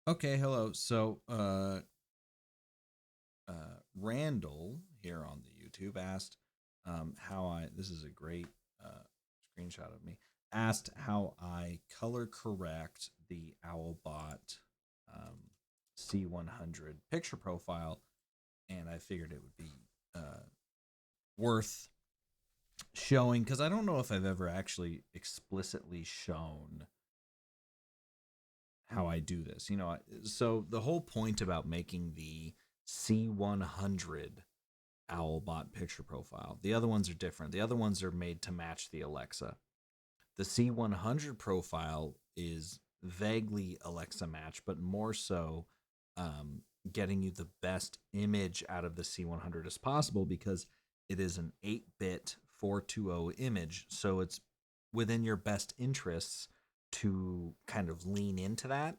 Okay, hello. Randall here on the YouTube asked how I. This is a great screenshot of me. Asked how I color correct the OWLBot C100 picture profile, and I figured it would be worth showing because I don't know if I've ever actually explicitly shown how I do this. So the whole point about making the C100 OWLBot picture profile, the other ones are different. The other ones are made to match the Alexa. The C100 profile is vaguely Alexa match, but more so getting you the best image out of the C100 as possible because it is an 8-bit 420 image. So it's within your best interests to kind of lean into that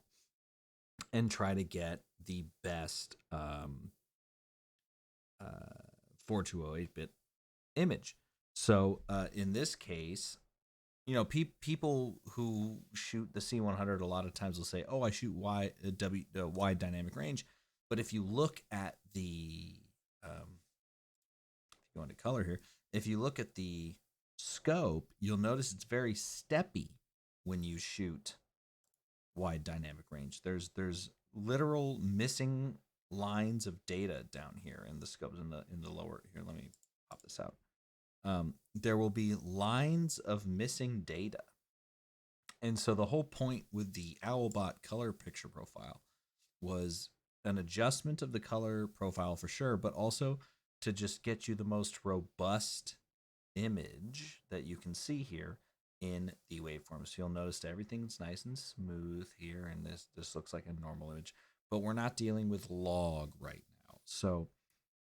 and try to get the best 4208 bit image. So in this case, people who shoot the C100 a lot of times will say, "Oh, I shoot wide dynamic range," but if you look at the if you go into color here, if you look at the scope, you'll notice it's very steppy when you shoot wide dynamic range. There's literal missing lines of data down here in the scopes in the lower here. Let me pop this out. There will be lines of missing data, and so the whole point with the OWLBot color picture profile was an adjustment of the color profile for sure, but also to just get you the most robust image that you can see here in the waveform. So you'll notice that everything's nice and smooth here, and this looks like a normal image, but we're not dealing with log right now. So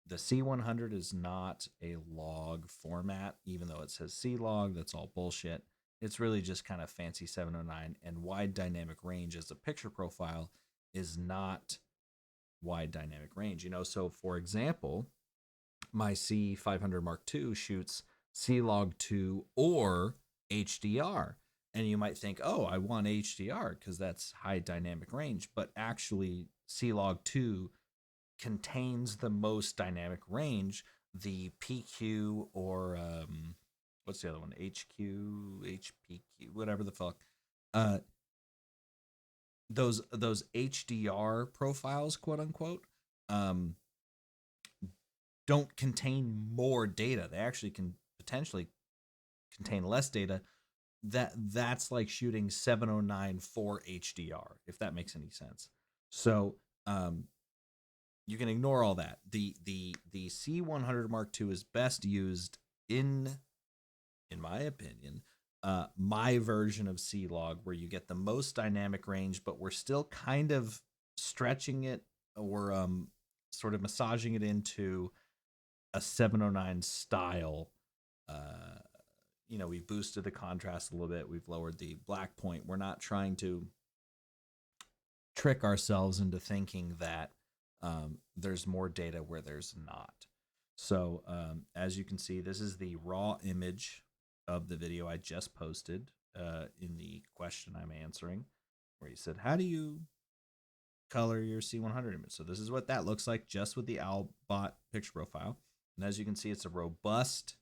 the C100 is not a log format, even though it says C log. That's all bullshit. It's really just kind of fancy 709, and wide dynamic range as a picture profile is not wide dynamic range. So for example, my C500 Mark II shoots C log 2 or HDR. And you might think, oh, I want HDR because that's high dynamic range. But actually, C log 2 contains the most dynamic range. The PQ or what's the other one? HQ, HPQ, whatever the fuck. Uh, those HDR profiles, quote unquote, um, don't contain more data. They actually can potentially contain less data. That's like shooting 709 for HDR, if that makes any sense. So you can ignore all that. The C100 Mark II is best used in my opinion, my version of C log, where you get the most dynamic range, but we're still kind of stretching it or sort of massaging it into a 709 style. Uh, we boosted the contrast a little bit. We've lowered the black point. We're not trying to trick ourselves into thinking that there's more data where there's not. So as you can see, this is the raw image of the video I just posted in the question I'm answering, where you said, "How do you color your C100 image?" So this is what that looks like just with the OWLBot picture profile. And as you can see, it's a robust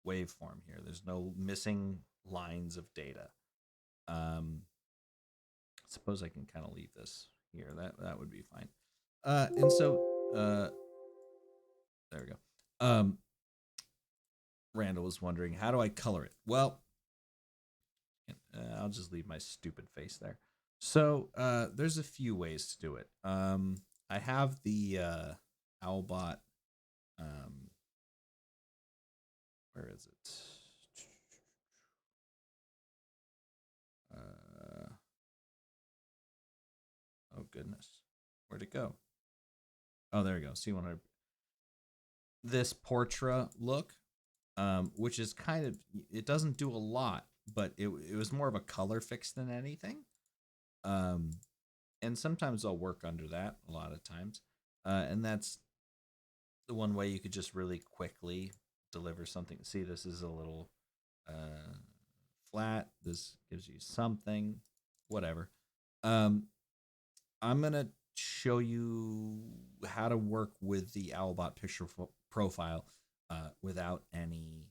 waveform here. There's no missing lines of data. Suppose I can kind of leave this here. That would be fine. And so there we go. Randall was wondering, how do I color it? Well, I'll just leave my stupid face there. So there's a few ways to do it. I have the OWLBot. Where is it? Oh goodness, where'd it go? Oh, there we go. C100. This Portra look, which is kind of, it doesn't do a lot, but it was more of a color fix than anything. And sometimes I'll work under that a lot of times. And that's the one way you could just really quickly deliver something. See, this is a little flat. This gives you something, whatever. Um, I'm gonna show you how to work with the Owlbot picture profile without anything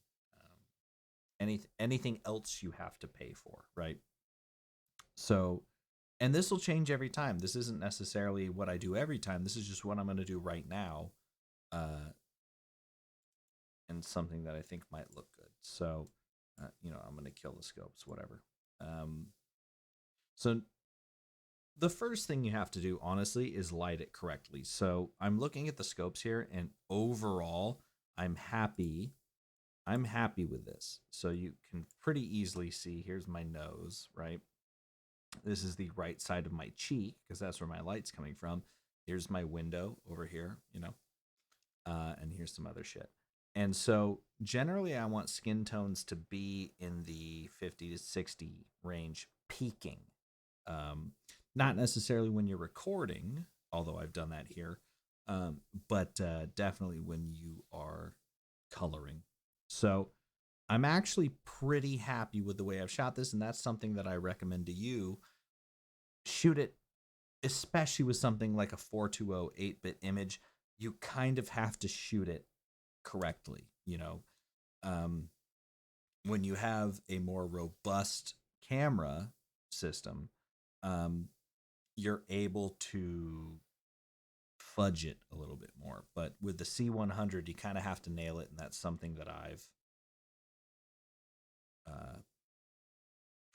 else you have to pay for, right? So, and this will change every time. This isn't necessarily what I do every time. This is just what I'm going to do right now, and something that I think might look good. So, I'm going to kill the scopes, whatever. So the first thing you have to do, honestly, is light it correctly. So I'm looking at the scopes here, and overall, I'm happy. I'm happy with this. So you can pretty easily see, here's my nose, right? This is the right side of my cheek because that's where my light's coming from. Here's my window over here, and here's some other shit. And so generally, I want skin tones to be in the 50 to 60 range, peaking. Um, Not necessarily when you're recording, although I've done that here, but definitely when you are coloring. So I'm actually pretty happy with the way I've shot this, and that's something that I recommend to you. Shoot it, especially with something like a 420 8-bit image. You kind of have to shoot it correctly. Um, when you have a more robust camera system, um, you're able to fudge it a little bit more. But with the C100, you kind of have to nail it, and that's something that I've uh,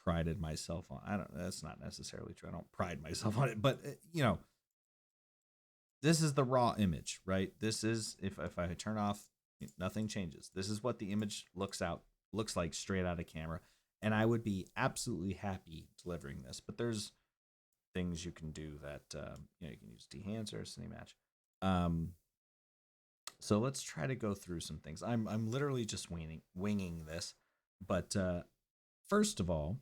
prided myself on. I don't. That's not necessarily true. I don't pride myself on it, but this is the raw image, right? This is if I turn off, nothing changes. This is what the image looks like straight out of camera, and I would be absolutely happy delivering this. But there's things you can do that you can use Dehancer, Cinematch. So let's try to go through some things. I'm literally just winging this, but first of all,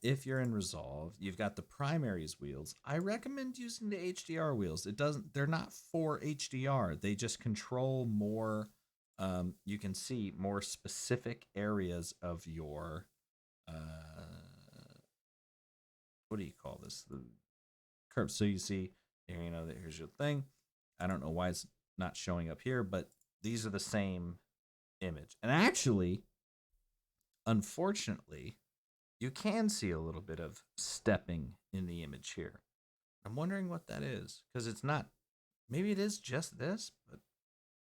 if you're in Resolve, you've got the primaries wheels. I recommend using the HDR wheels. They're not for HDR. They just control more. You can see more specific areas of your, what do you call this? The curve. So you see here, here's your thing. I don't know why it's not showing up here, but these are the same image. And actually, unfortunately, you can see a little bit of stepping in the image here. I'm wondering what that is because it's not. Maybe it is just this, but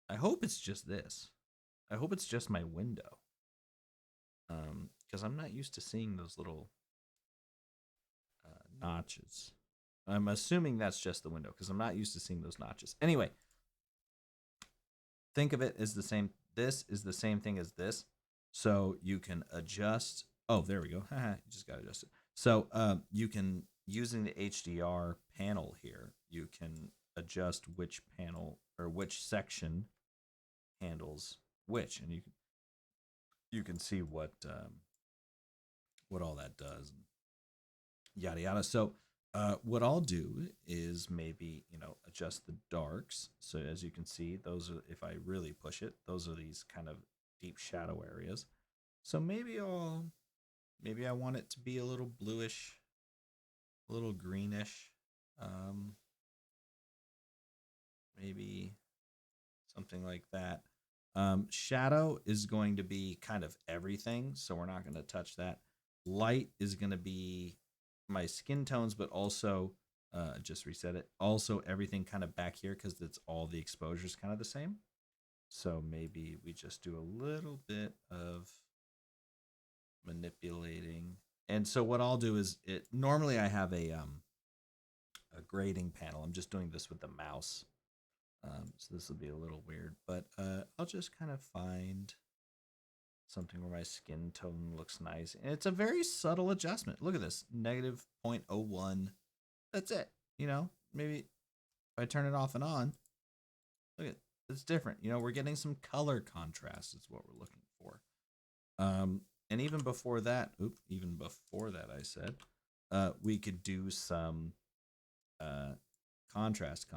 I hope it's just this. I hope it's just my window. Because I'm not used to seeing those little notches. I'm assuming that's just the window because I'm not used to seeing those notches. Anyway, think of it as the same. This is the same thing as this. So you can adjust. Oh, there we go. You just got to adjust it. So you can, using the HDR panel here, you can adjust which panel or which section handles which, and you can see what all that does, yada yada. So what I'll do is maybe adjust the darks. So as you can see, those are, if I really push it, those are these kind of deep shadow areas. So maybe I want it to be a little bluish, a little greenish, maybe something like that. Shadow is going to be kind of everything, so we're not going to touch that. Light is going to be my skin tones, but also just reset it. Also, everything kind of back here because it's all the exposures kind of the same. So maybe we just do a little bit of manipulating. And so what I'll do is normally I have a grading panel. I'm just doing this with the mouse. So this will be a little weird, but I'll just kind of find something where my skin tone looks nice. And it's a very subtle adjustment. Look at this, negative 0.01. That's it. Maybe if I turn it off and on, look at, it's different. We're getting some color contrast is what we're looking for. And even before that, I said, we could do some contrast,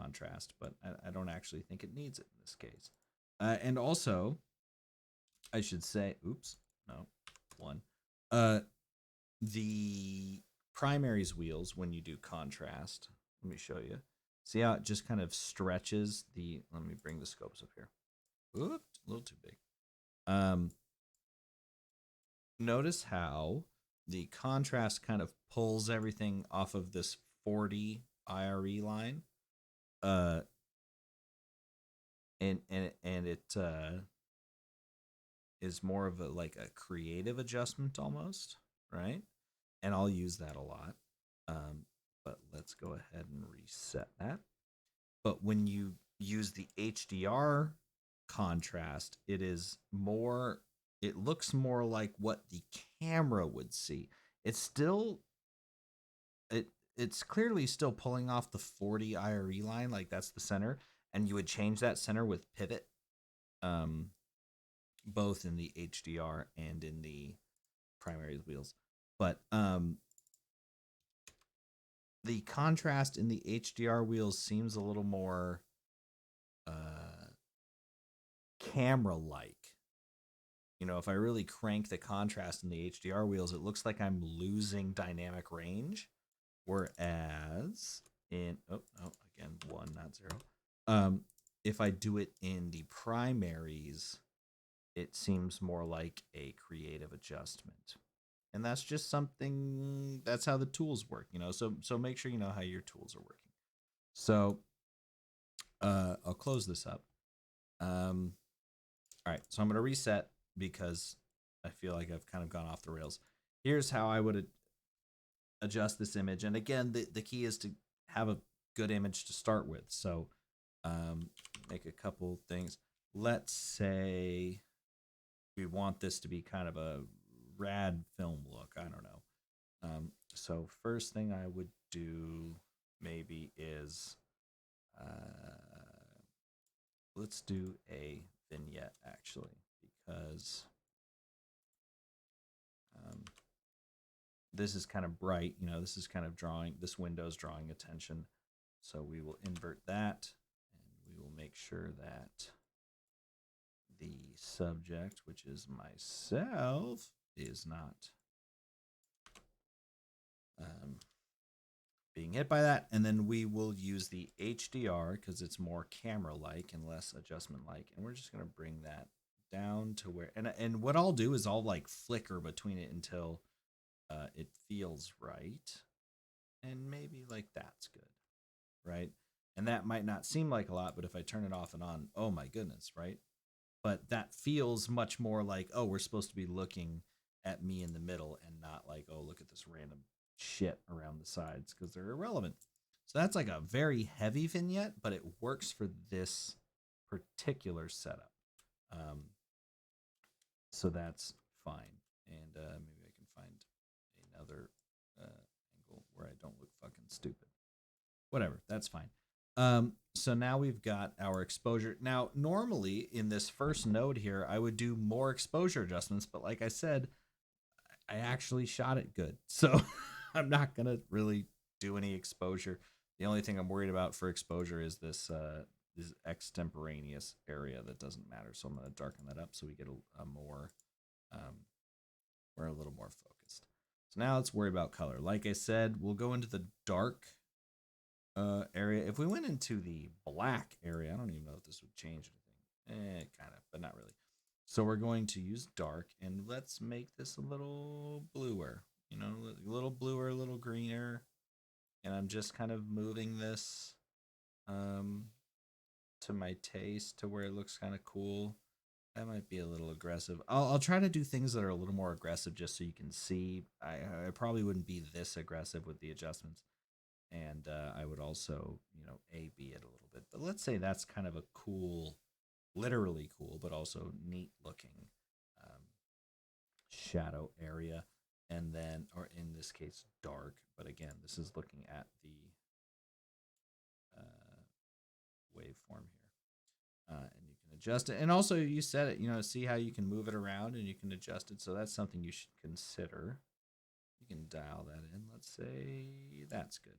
but I don't actually think it needs it in this case. And also, I should say, the primaries wheels, when you do contrast, let me show you. See how it just kind of stretches the, let me bring the scopes up here. Oops, a little too big. Notice how the contrast kind of pulls everything off of this 40 IRE line. And it is more of a like a creative adjustment almost, right? And I'll use that a lot. But let's go ahead and reset that. But when you use the HDR contrast, it is more, it looks more like what the camera would see. It's still, it's clearly still pulling off the 40 IRE line, like that's the center, and you would change that center with pivot, both in the HDR and in the primary wheels. But the contrast in the HDR wheels seems a little more camera-like. You know, if I really crank the contrast in the HDR wheels, it looks like I'm losing dynamic range. Whereas in, again, 1, not 0. If I do it in the primaries, it seems more like a creative adjustment. And that's just something, that's how the tools work, you know. So make sure you know how your tools are working. So I'll close this up. All right, so I'm going to reset because I feel like I've kind of gone off the rails. Here's how I would adjust this image. And again, the key is to have a good image to start with. So make a couple things. Let's say we want this to be kind of a rad film look. I don't know. So first thing I would do maybe is let's do a vignette actually, because this is kind of bright, you know, this is kind of drawing, this window's drawing attention. So we will invert that, and we will make sure that the subject, which is myself, is not being hit by that. And then we will use the HDR because it's more camera-like and less adjustment-like. And we're just going to bring that down to where, and what I'll do is I'll like flicker between it until it feels right. And maybe like that's good, right? And that might not seem like a lot, but if I turn it off and on, oh my goodness, right? But that feels much more like, oh, we're supposed to be looking at me in the middle and not like, oh, look at this random shit around the sides because they're irrelevant. So that's like a very heavy vignette, but it works for this particular setup. So that's fine. And maybe I can find another angle where I don't look fucking stupid. Whatever, that's fine. So now we've got our exposure. Now, normally in this first node here, I would do more exposure adjustments, but like I said, I actually shot it good. So I'm not going to really do any exposure. The only thing I'm worried about for exposure is this extemporaneous area that doesn't matter. So I'm going to darken that up so we get a more, we're a little more focused. So now let's worry about color. Like I said, we'll go into the dark area. If we went into the black area, I don't even know if this would change anything. Kind of, but not really. So we're going to use dark, and let's make this a little bluer, you know, a little bluer, a little greener. And I'm just kind of moving this to my taste to where it looks kind of cool. That might be a little aggressive. I'll try to do things that are a little more aggressive just so you can see. I probably wouldn't be this aggressive with the adjustments. And I would also, you know, A-B it a little bit. But let's say that's kind of a cool, literally cool, but also neat looking shadow area. And then, or in this case, dark. But again, this is looking at the waveform here. And you can adjust it. And also you set it, you know, see how you can move it around and you can adjust it. So that's something you should consider. You can dial that in. Let's say that's good.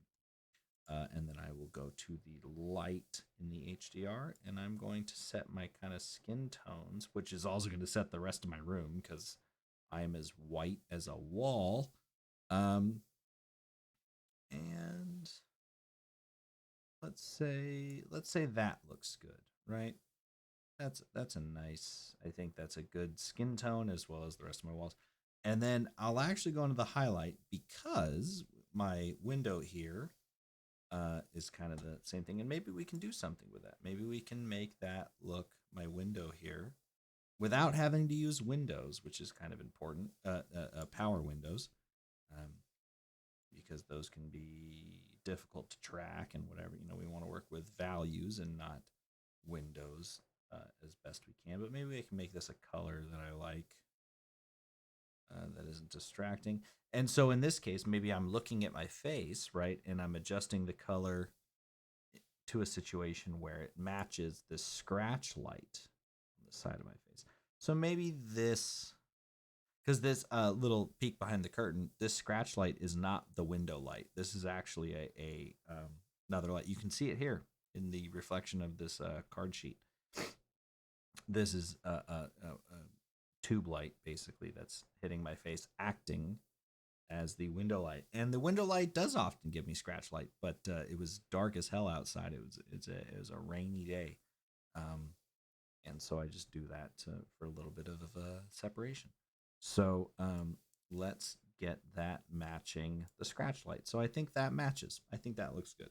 And then I will go to the light in the HDR, and I'm going to set my kind of skin tones, which is also going to set the rest of my room because I am as white as a wall. let's say that looks good, right? That's a nice. I think that's a good skin tone as well as the rest of my walls. And then I'll actually go into the highlight because my window here is kind of the same thing. And maybe we can do something with that. Maybe we can make that look my window here without having to use windows, which is kind of important. Power windows, um, because those can be difficult to track and whatever. We want to work with values and not windows as best we can. But maybe I can make this a color that I like. That isn't distracting. And so in this case, maybe I'm looking at my face, right? And I'm adjusting the color to a situation where it matches this scratch light on the side of my face. So maybe this, because this little peek behind the curtain, this scratch light is not the window light. This is actually another light. You can see it here in the reflection of this card sheet. This is a tube light, basically, that's hitting my face, acting as the window light. And the window light does often give me scratch light, but it was dark as hell outside. It was a rainy day, and so I just do that for a little bit of separation. So let's get that matching the scratch light. So I think that matches. I think that looks good.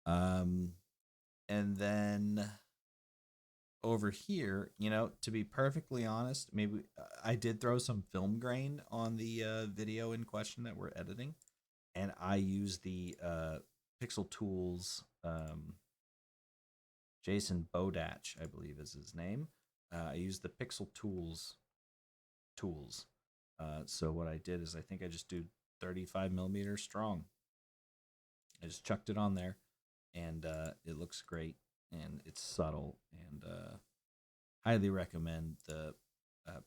And then over here, to be perfectly honest, maybe I did throw some film grain on the video in question that we're editing, and I use the Pixel Tools, Jason Bodach, I believe is his name. I used the Pixel tools. So what I did is I think I just do 35 millimeters strong. I just chucked it on there, and it looks great. And it's subtle, and highly recommend the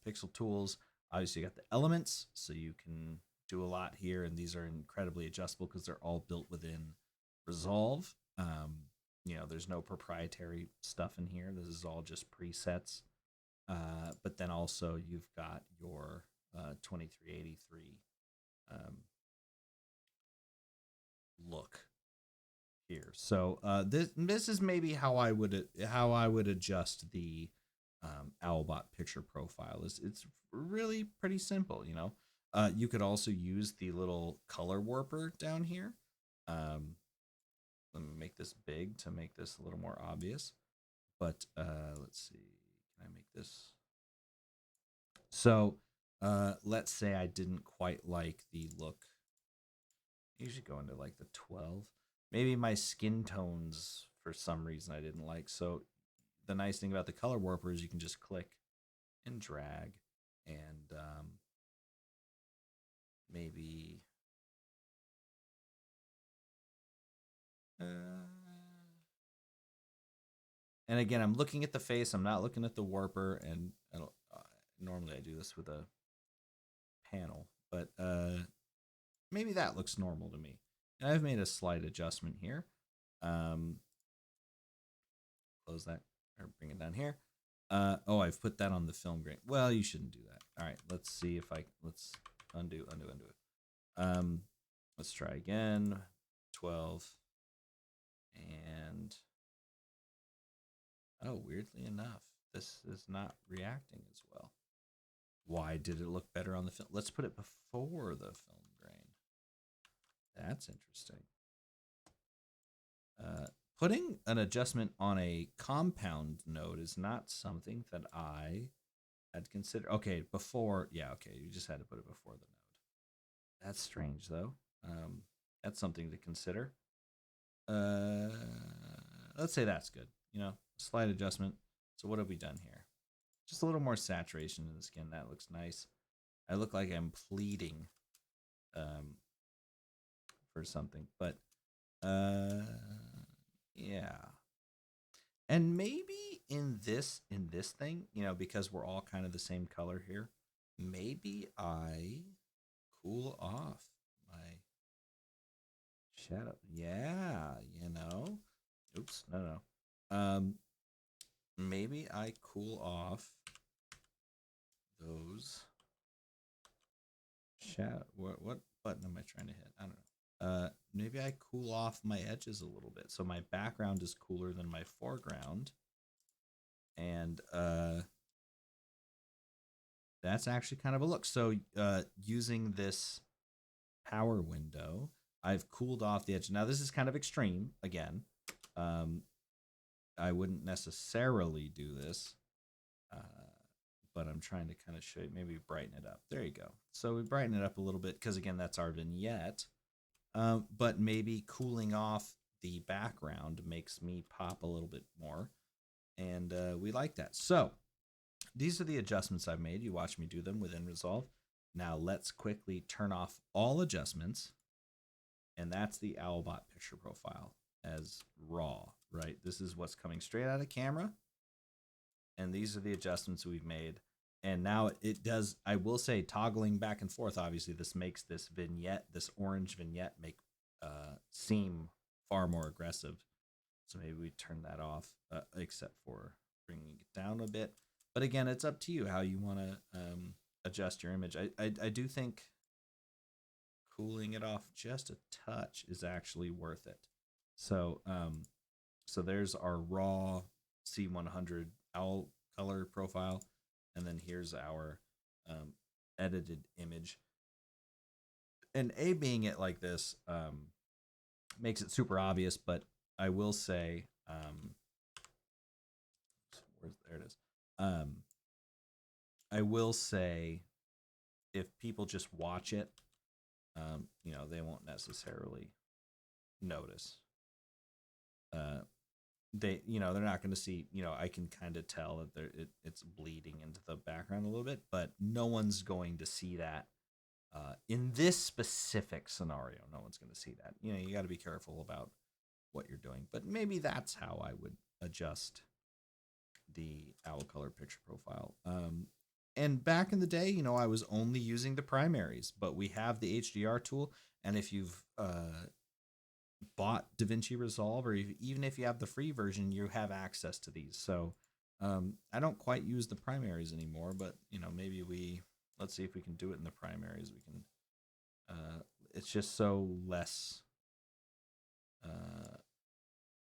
Pixel Tools. Obviously, you got the elements, so you can do a lot here, and these are incredibly adjustable because they're all built within Resolve. There's no proprietary stuff in here. This is all just presets. But then also you've got your 2383 look here. So this is maybe how I would adjust the Owlbot picture profile. It's really pretty simple. You could also use the little color warper down here. Let me make this big to make this a little more obvious. But let's see, can I make this? So let's say I didn't quite like the look. I usually go into like the 12. Maybe my skin tones for some reason I didn't like. So the nice thing about the color warper is you can just click and drag, and maybe and again, I'm looking at the face. I'm not looking at the warper, and normally I do this with a panel, but maybe that looks normal to me. And I've made a slight adjustment here. Close that, or bring it down here. I've put that on the film grain. Well, you shouldn't do that. All right, let's see if let's undo it. Let's try again. 12. And weirdly enough, this is not reacting as well. Why did it look better on the film? Let's put it before the film grain. That's interesting. Putting an adjustment on a compound node is not something that I had considered. Okay, before, yeah, okay, you just had to put it before the node. That's strange, though. That's something to consider. Let's say that's good. Slight adjustment. So what have we done here? Just a little more saturation in the skin. That looks nice. I look like I'm pleading for something, but yeah. And maybe in this thing, because we're all kind of the same color here, maybe I cool off my shadow. Yeah, Oops, no. Maybe I cool off those shadow. What button am I trying to hit? I don't know. Maybe maybe I cool off my edges a little bit. So my background is cooler than my foreground. And that's actually kind of a look. So using this power window, I've cooled off the edge. Now this is kind of extreme again. I wouldn't necessarily do this, but I'm trying to kind of show you, maybe brighten it up. There you go. So we brighten it up a little bit because again, that's our vignette. But maybe cooling off the background makes me pop a little bit more. And we like that. So these are the adjustments I've made. You watch me do them within Resolve. Now let's quickly turn off all adjustments. And that's the Owlbot picture profile as raw, right? This is what's coming straight out of camera. And these are the adjustments we've made. And now it does, I will say, toggling back and forth, obviously this makes this vignette, this orange vignette, seem far more aggressive. So maybe we turn that off, except for bringing it down a bit. But again, it's up to you how you want to adjust your image. I do think cooling it off just a touch is actually worth it. So so there's our raw C100 owl color profile, and then here's our edited image. And being it like this makes it super obvious, but I will say, there it is. I will say, if people just watch it, you know, they won't necessarily notice. You know, they're not going to see, you know, I can kind of tell that it's bleeding into the background a little bit, but no one's going to see that. In this specific scenario, no one's going to see that. You know, you got to be careful about what you're doing, but maybe that's how I would adjust the OWLCOLOR picture profile. And back in the day, you know, I was only using the primaries, but we have the HDR tool. And if you've bought DaVinci Resolve, or even if you have the free version, you have access to these. So I don't quite use the primaries anymore, but, you know, maybe let's see if we can do it in the primaries. We can, it's just so less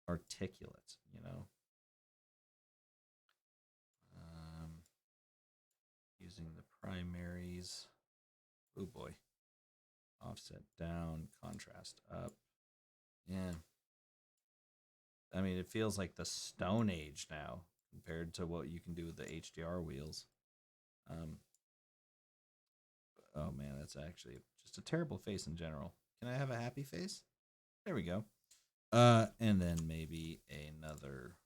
articulate, you know. Using the primaries. Oh boy. Offset down, contrast up. Yeah. I mean, it feels like the Stone Age now compared to what you can do with the HDR wheels. Oh man, that's actually just a terrible face in general. Can I have a happy face? There we go. And then maybe another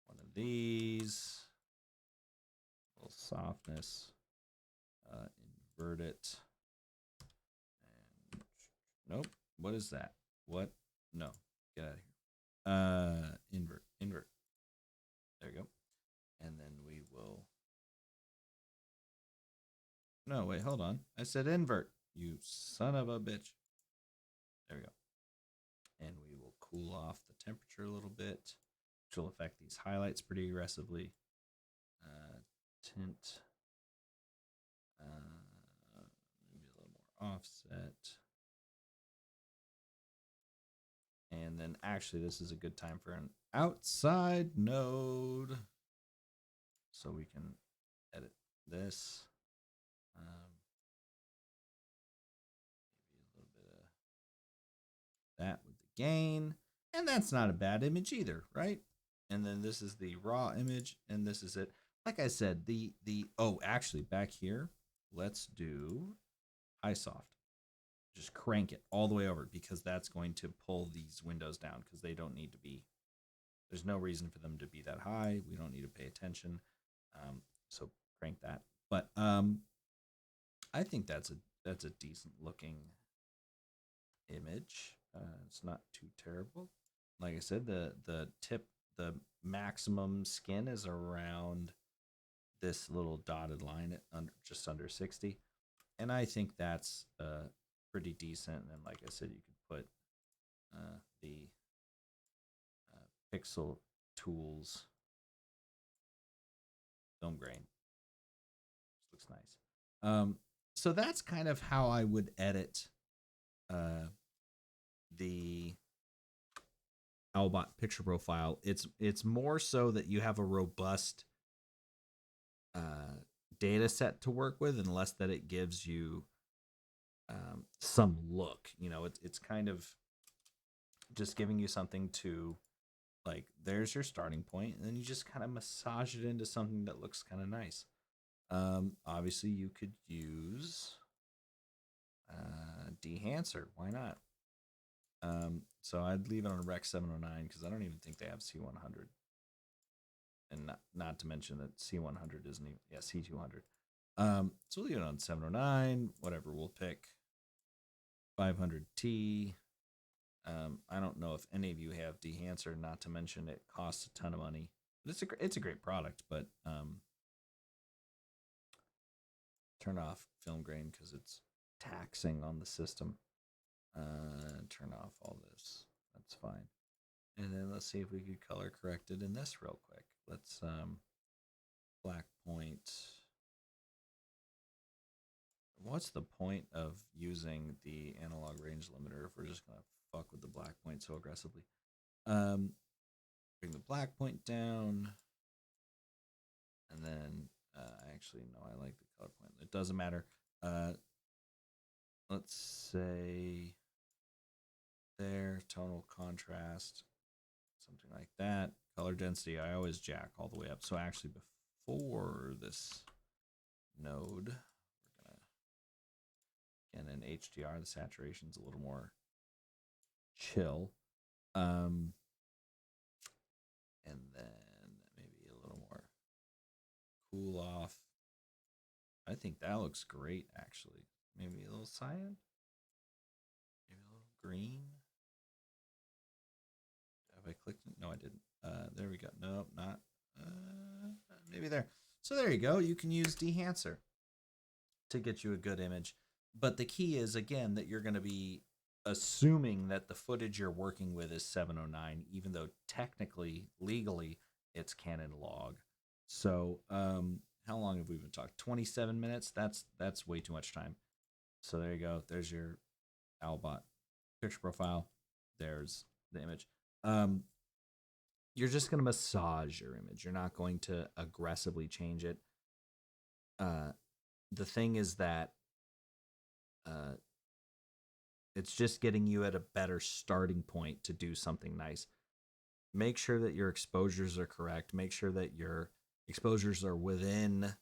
one of these. A little softness. Invert it. And nope. What is that? What? No. Get out of here. Invert. There you go. And then we will. No, wait, hold on. I said invert. You son of a bitch. There we go. And we will cool off the temperature a little bit, which will affect these highlights pretty aggressively. Tint. Maybe a little more offset. And then actually this is a good time for an outside node. So we can edit this. Maybe a little bit of that with the gain. And that's not a bad image either, right? And then this is the raw image, and this is it. Like I said, oh, actually back here, let's do high soft. Just crank it all the way over, because that's going to pull these windows down, because they don't need to be, there's no reason for them to be that high. We don't need to pay attention. So crank that. But I think that's a decent looking image. It's not too terrible. Like I said, the maximum skin is around this little dotted line at just under 60. And I think that's pretty decent. And then, like I said, you could put the pixel tools film grain. Just looks nice. So that's kind of how I would edit the Owlbot picture profile, it's more so that you have a robust data set to work with, and less that it gives you some look. You know, it's kind of just giving you something to, like, there's your starting point, and then you just kind of massage it into something that looks kind of nice. Obviously, you could use Dehancer. Why not? So I'd leave it on a Rec 709 because I don't even think they have C100, and not to mention that C100 isn't even, yeah, C200. So we'll leave it on 709. Whatever, we'll pick 500T. I don't know if any of you have Dehancer. Not to mention it costs a ton of money, but it's a great product. But turn off film grain because it's taxing on the system. Turn off all this. That's fine. And then let's see if we could color correct it in this real quick. Let's black point. What's the point of using the analog range limiter if we're just gonna fuck with the black point so aggressively? Bring the black point down, and then actually no, I like the color point. It doesn't matter. Let's say there, tonal contrast, something like that. Color density, I always jack all the way up. So actually, before this node, we're gonna, again, in HDR, the saturation's a little more chill. And then maybe a little more cool off. I think that looks great, actually. Maybe a little cyan, maybe a little green. Have I clicked it? No, I didn't. There we go. Nope, not. Maybe there. So there you go. You can use Dehancer to get you a good image. But the key is, again, that you're going to be assuming that the footage you're working with is 709, even though technically, legally, it's Canon log. So how long have we been talking? 27 minutes? That's way too much time. So there you go. There's your Owlbot picture profile. There's the image. You're just going to massage your image. You're not going to aggressively change it. The thing is that it's just getting you at a better starting point to do something nice. Make sure that your exposures are correct. Make sure that your exposures are within,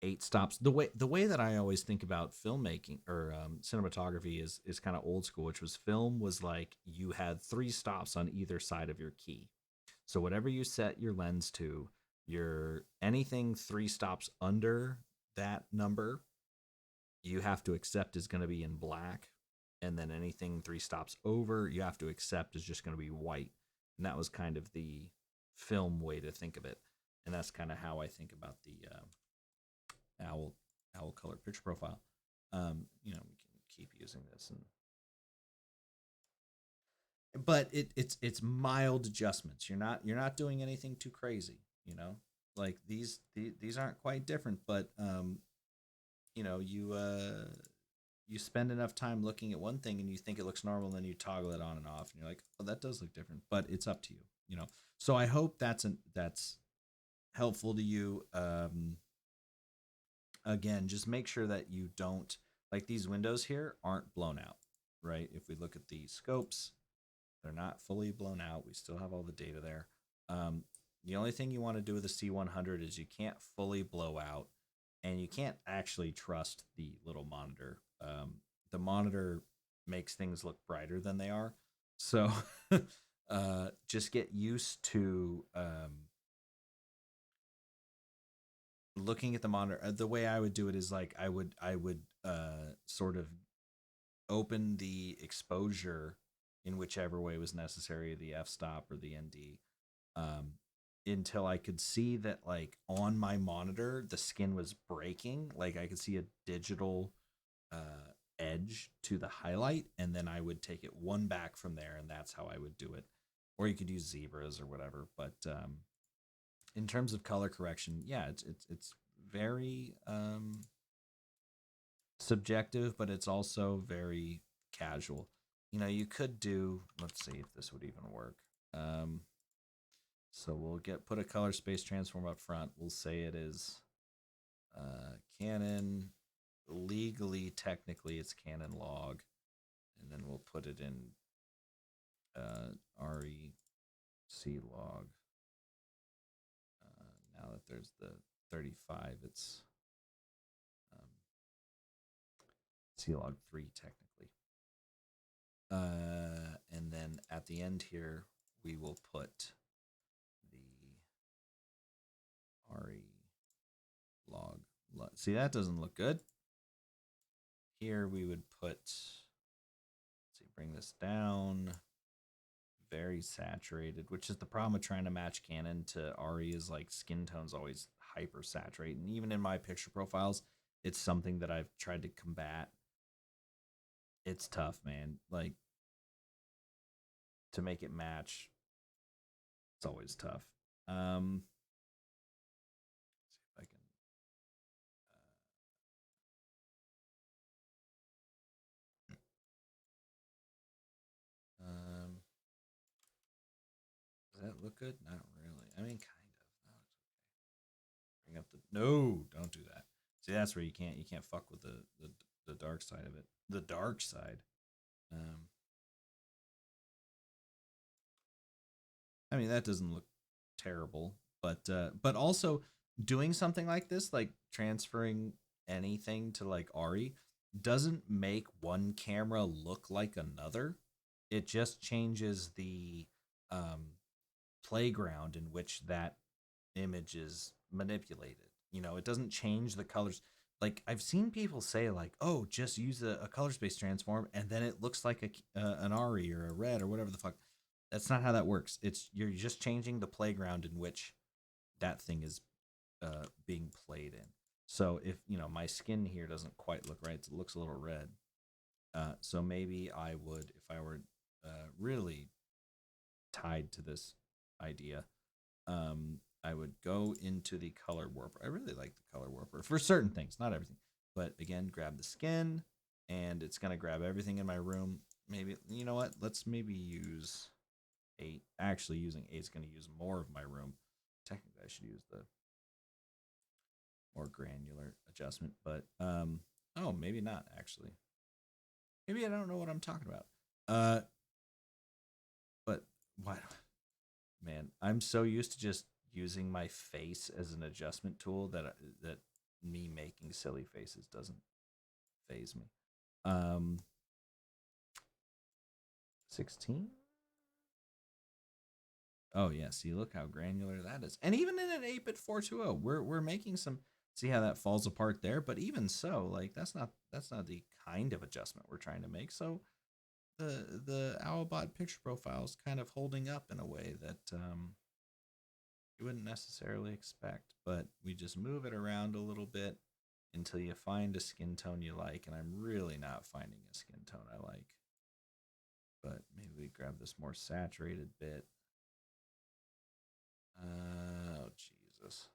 8 stops. The way that I always think about filmmaking or cinematography is kind of old school, which was film was like you had 3 stops on either side of your key. So whatever you set your lens to, your anything 3 stops under that number, you have to accept is going to be in black, and then anything 3 stops over, you have to accept is just going to be white. And that was kind of the film way to think of it, and that's kind of how I think about the OWLCOLOR picture profile. We can keep using this, but it's mild adjustments. You're not doing anything too crazy. Like these aren't quite different, but you spend enough time looking at one thing and you think it looks normal, and then you toggle it on and off, and you're like, oh, that does look different. But it's up to you. So I hope that's helpful to you. Again, just make sure that you don't, like, these windows here aren't blown out, right? If we look at the scopes, they're not fully blown out. We still have all the data there. The only thing you want to do with the C100 is you can't fully blow out, and you can't actually trust the little monitor. The monitor makes things look brighter than they are. So just get used to looking at the monitor. The way I would do it is like I would sort of open the exposure in whichever way was necessary, the f-stop or the ND, until I could see that, like, on my monitor the skin was breaking. Like I could see a digital edge to the highlight, and then I would take it one back from there, and that's how I would do it. Or you could use zebras or whatever. But in terms of color correction, yeah, it's very subjective, but it's also very casual. You know, you could do, let's see if this would even work. Um, so we'll put a color space transform up front. We'll say it is Canon. Legally, technically, it's Canon log, and then we'll put it in REC log. Now that there's the 35, it's C log 3 technically. And then at the end here, we will put the RE log. See, that doesn't look good. Here we would put, let's see, bring this down. Very saturated, which is the problem with trying to match Canon to RE is like skin tones always hyper saturate. And even in my picture profiles, it's something that I've tried to combat. It's tough, man. Like, to make it match, it's always tough. See if I can. Does that look good? Not really. I mean, kind of. That looks okay. Bring up the no. Don't do that. See, that's where you can't fuck with the dark side of it. The dark side. I mean, that doesn't look terrible, but also doing something like this, like transferring anything to like RE, doesn't make one camera look like another. It just changes the playground in which that image is manipulated. You know, it doesn't change the colors. Like I've seen people say, like, "Oh, just use a color space transform, and then it looks like an RE or a red or whatever the fuck." That's not how that works. It's you're just changing the playground in which that thing is being played in. So if you know my skin here doesn't quite look right, it looks a little red. So maybe I would, if I were really tied to this idea, I would go into the color warper. I really like the color warper for certain things, not everything. But again, grab the skin, and it's gonna grab everything in my room. Maybe you know what? Let's maybe use 8. Actually, using 8 is going to use more of my room. Technically, I should use the more granular adjustment, but oh, maybe not actually. Maybe I don't know what I'm talking about. But what? Man, I'm so used to just using my face as an adjustment tool that me making silly faces doesn't phase me. 16. Oh yeah, see, look how granular that is. And even in an 8-bit 420, we're making some, see how that falls apart there, but even so, like that's not the kind of adjustment we're trying to make. So the Owlbot picture profile is kind of holding up in a way that you wouldn't necessarily expect, but we just move it around a little bit until you find a skin tone you like, and I'm really not finding a skin tone I like. But maybe we grab this more saturated bit. Oh, Jesus.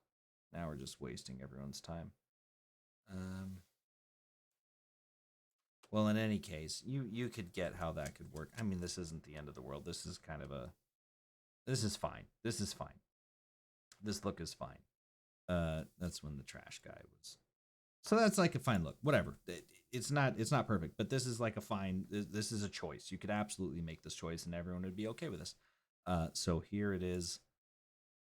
Now we're just wasting everyone's time. Well, in any case, you could get how that could work. I mean, this isn't the end of the world. This is kind of this is fine. This is fine. This look is fine. That's when the trash guy was. So that's like a fine look. Whatever. It's not perfect, but this is like a fine. This is a choice. You could absolutely make this choice, and everyone would be okay with this. So here it is.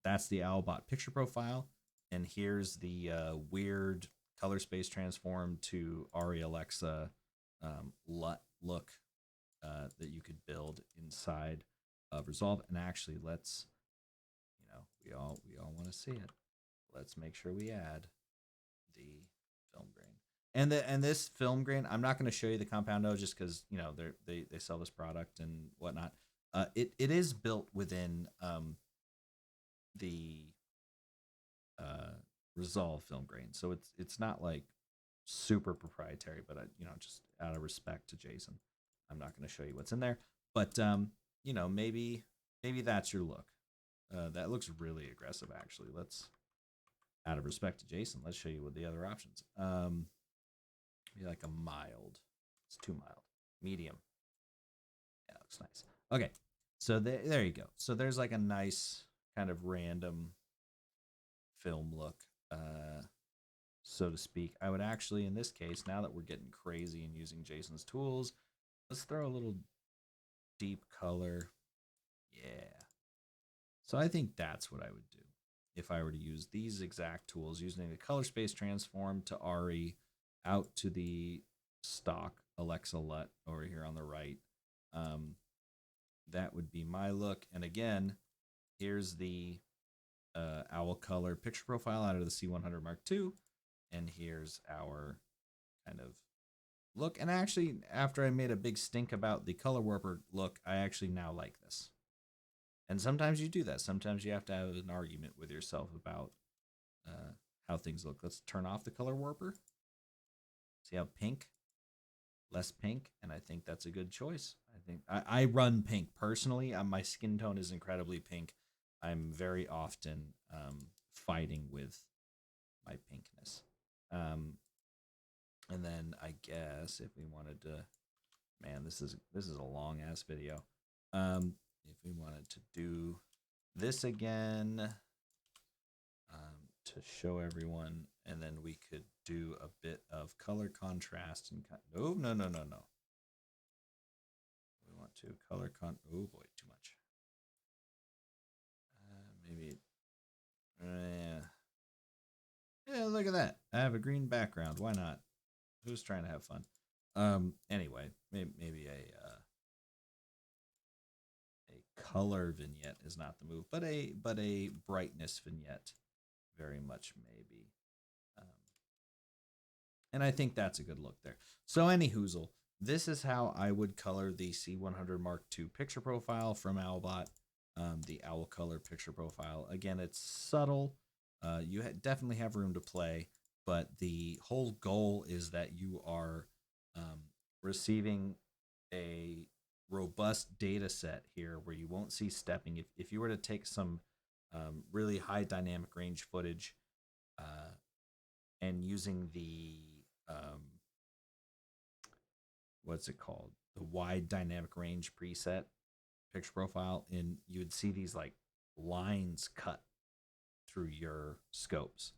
That's the Owlbot picture profile, and here's the weird color space transform to ARRI Alexa look that you could build inside of Resolve. And actually, let's, you know, we all want to see it. Let's make sure we add the film grain. And this film grain, I'm not going to show you the compound node just because you know they sell this product and whatnot. It is built within the Resolve film grain, so it's not like super proprietary, but you know, just out of respect to Jason, I'm not going to show you what's in there. But you know, maybe that's your look. That looks really aggressive, actually. Let's, out of respect to Jason, let's show you what the other options. Be like a mild. It's too mild. medium. Yeah, looks nice. Okay, so there you go. So there's like a nice kind of random film look, so to speak. I would actually, in this case, now that we're getting crazy and using Jason's tools, let's throw a little deep color. Yeah. So I think that's what I would do if I were to use these exact tools, using the color space transform to RE out to the stock Alexa LUT over here on the right. That would be my look. And again, here's the OWLCOLOR picture profile out of the C100 Mark II. And here's our kind of look. And actually, after I made a big stink about the color warper look, I actually now like this. And sometimes you do that. Sometimes you have to have an argument with yourself about how things look. Let's turn off the color warper. See how pink, less pink, and I think that's a good choice. I think I run pink personally. My skin tone is incredibly pink. I'm very often fighting with my pinkness. And then I guess if we wanted to, man, this is a long ass video. If we wanted to do this again to show everyone, and then we could do a bit of color contrast and no. We want to color oh boy, too much. Maybe, yeah, look at that. I have a green background. Why not? Who's trying to have fun? Anyway, maybe a color vignette is not the move, but a brightness vignette, very much maybe. And I think that's a good look there. So any hoozle, this is how I would color the C100 Mark II picture profile from Owlbot, the OWLCOLOR picture profile. Again, it's subtle. You definitely have room to play, but the whole goal is that you are receiving a robust data set here where you won't see stepping. If you were to take some really high dynamic range footage and using the what's it called, the wide dynamic range preset picture profile, and you would see these like lines cut through your scopes,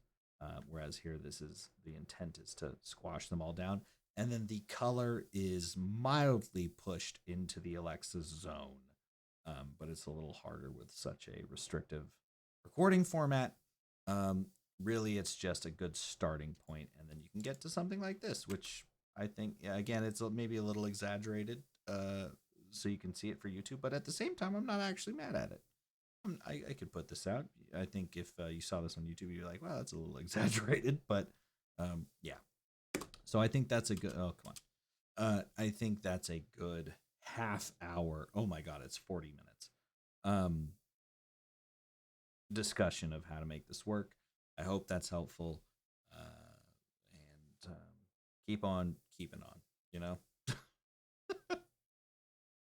whereas here the intent is to squash them all down, and then the color is mildly pushed into the Alexa's zone, but it's a little harder with such a restrictive recording format. Really, it's just a good starting point, and then you can get to something like this, which I think, again, it's maybe a little exaggerated, so you can see it for YouTube, but at the same time, I'm not actually mad at it. I could put this out. I think if you saw this on YouTube, you're like, wow, that's a little exaggerated, but yeah. So I think that's a good, oh, come on. I think that's a good half hour. Oh my God, it's 40 minutes. Discussion of how to make this work. I hope that's helpful. And keep on keeping on, you know?